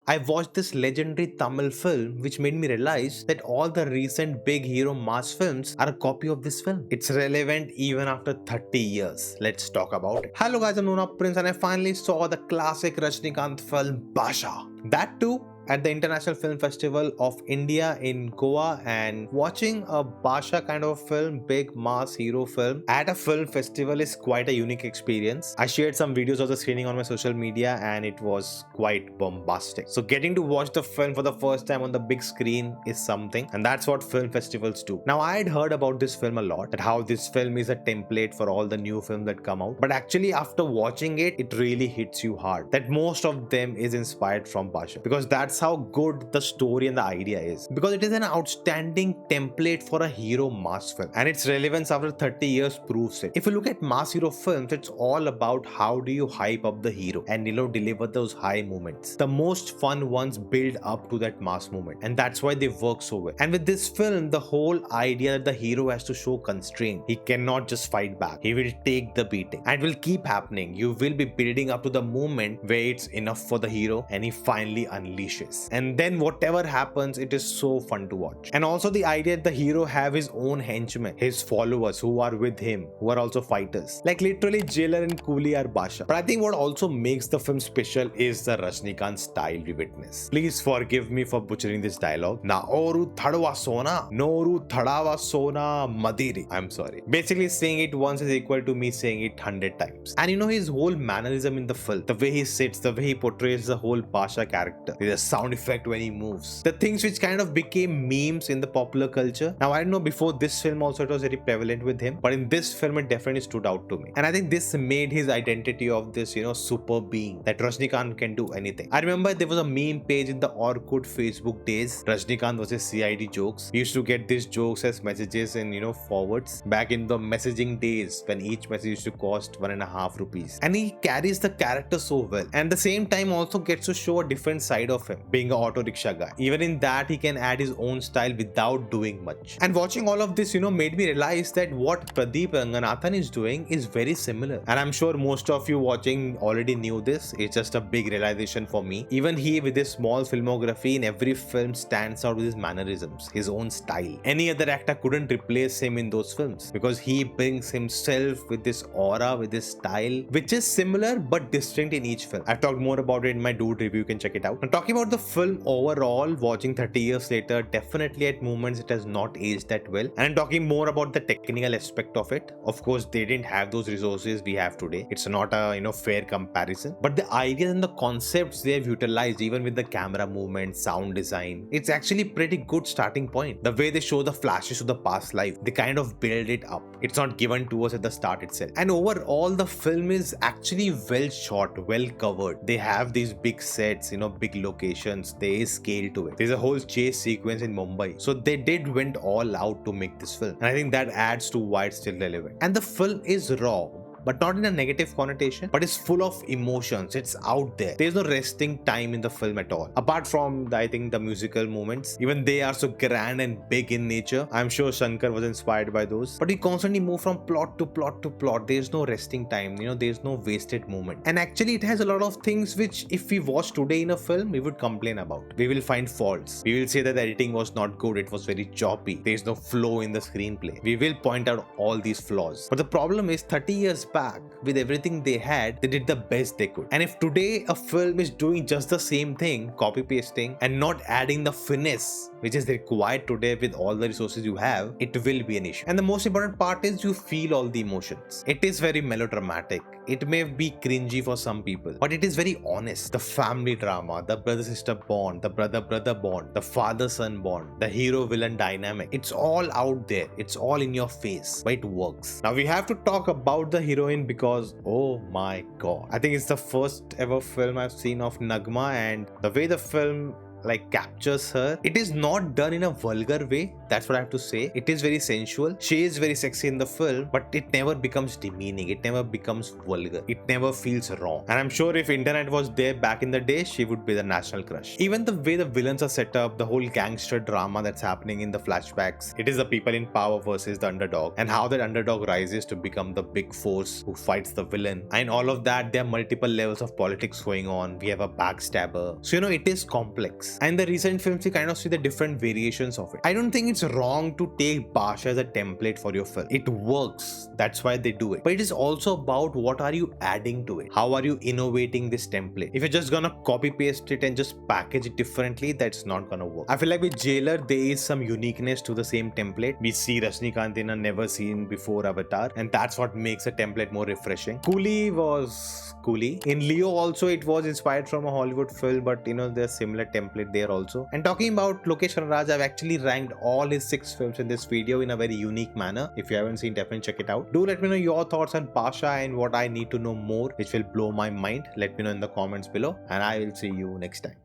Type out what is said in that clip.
I watched this legendary Tamil film which made me realize that all the recent big hero mass films are a copy of this film. It's relevant even after 30 years. Let's talk about it. Hello guys, I'm Nona Prince and I finally saw the classic Rajinikanth film Basha. That too at the International Film Festival of India in Goa, and watching a Basha kind of film, big mass hero film at a film festival is quite a unique experience. I shared some videos of the screening on my social media and it was quite bombastic. So getting to watch the film for the first time on the big screen is something, and that's what film festivals do. Now I had heard about this film a lot, that how this film is a template for all the new films that come out, but actually after watching it, it really hits you hard that most of them is inspired from Basha, because that's how good the story and the idea is, because it is an outstanding template for a hero mass film, and its relevance after 30 years proves it. If you look at mass hero films, it's all about how do you hype up the hero and deliver those high moments. The most fun ones build up to that mass moment, and that's why they work so well. And with this film, the whole idea that the hero has to show constraint, he cannot just fight back, he will take the beating, and it will keep happening. You will be building up to the moment where it's enough for the hero and he finally unleashes, and then whatever happens, it is so fun to watch. And also the idea that the hero have his own henchmen, his followers who are with him, who are also fighters, like literally jailer and coolie are Basha. But I think what also makes the film special is the Rajinikanth style we witness. Please forgive me for butchering this dialogue. Naoru thadwa sona, noru thadawa sona madiri. I'm sorry. Basically saying it once is equal to me saying it 100 times. And his whole mannerism in the film, the way he sits, the way he portrays the whole Basha character, there's a sound effect when he moves, the things which kind of became memes in the popular culture. Now I don't know, before this film also it was very prevalent with him, but in this film it definitely stood out to me, and I think this made his identity of this super being, that Rajinikanth can do anything. I remember there was a meme page in the Orkut Facebook days, Rajinikanth was a CID jokes. We used to get these jokes as messages in forwards back in the messaging days when each message used to cost 1.5 rupees, and he carries the character so well, and at the same time also gets to show a different side of him, being an auto rickshaw guy. Even in that he can add his own style without doing much. And watching all of this made me realize that what Pradeep Ranganathan is doing is very similar, and I'm sure most of you watching already knew this. It's just a big realization for me. Even he, with his small filmography, in every film stands out with his mannerisms, his own style. Any other actor couldn't replace him in those films, because he brings himself with this aura, with his style, which is similar but distinct in each film. I've talked more about it in my Dude review, you can check it out. Now talking about the film overall, watching 30 years later, definitely at moments it has not aged that well. And I'm talking more about the technical aspect of it. Of course, they didn't have those resources we have today. It's not a fair comparison. But the ideas and the concepts they have utilized, even with the camera movement, sound design, it's actually pretty good starting point. The way they show the flashes of the past life, they kind of build it up. It's not given to us at the start itself. And overall, the film is actually well shot, well covered. They have these big sets, big locations. There is scale to it. There's a whole chase sequence in Mumbai. So they went all out to make this film. And I think that adds to why it's still relevant. And the film is raw, but not in a negative connotation, but it's full of emotions. It's out there. There's no resting time in the film at all. Apart from the musical moments, even they are so grand and big in nature. I'm sure Shankar was inspired by those. But we constantly move from plot to plot to plot. There's no resting time. There's no wasted moment. And actually, it has a lot of things which, if we watch today in a film, we would complain about. We will find faults. We will say that the editing was not good. It was very choppy. There's no flow in the screenplay. We will point out all these flaws. But the problem is, 30 years back, with everything they had, they did the best they could. And if today a film is doing just the same thing, copy pasting, and not adding the finesse which is required today with all the resources you have, it will be an issue. And the most important part is you feel all the emotions. It is very melodramatic. It may be cringy for some people, but it is very honest. The family drama, the brother-sister bond, the brother-brother bond, the father-son bond, the hero-villain dynamic, it's all out there. It's all in your face, but it works. Now we have to talk about the heroine, because oh my god, I think it's the first ever film I've seen of Nagma, and the way the film like captures her. It is not done in a vulgar way, that's what I have to say. It is very sensual. She is very sexy in the film, but it never becomes demeaning, it never becomes vulgar, it never feels wrong. And I'm sure if internet was there back in the day, she would be the national crush. Even the way the villains are set up, the whole gangster drama that's happening in the flashbacks, it is the people in power versus the underdog, and how that underdog rises to become the big force who fights the villain. And all of that, there are multiple levels of politics going on. We have a backstabber, so it is complex. And the recent films, you kind of see the different variations of it. I don't think it's wrong to take Basha as a template for your film. It works, that's why they do it. But it is also about what are you adding to it, how are you innovating this template. If you're just gonna copy paste it and just package it differently, that's not gonna work. I feel like with Jailer there is some uniqueness to the same template. We see Rajinikanth in a never seen before avatar, and that's what makes a template more refreshing. Coolie was Coolie. In Leo also it was inspired from a Hollywood film, but there's similar template there also. And talking about Charan Raj, I've actually ranked all his 6 films in this video in a very unique manner. If you haven't seen, definitely check it out. Do let me know your thoughts on Basha and what I need to know more, which will blow my mind. Let me know in the comments below, and I will see you next time.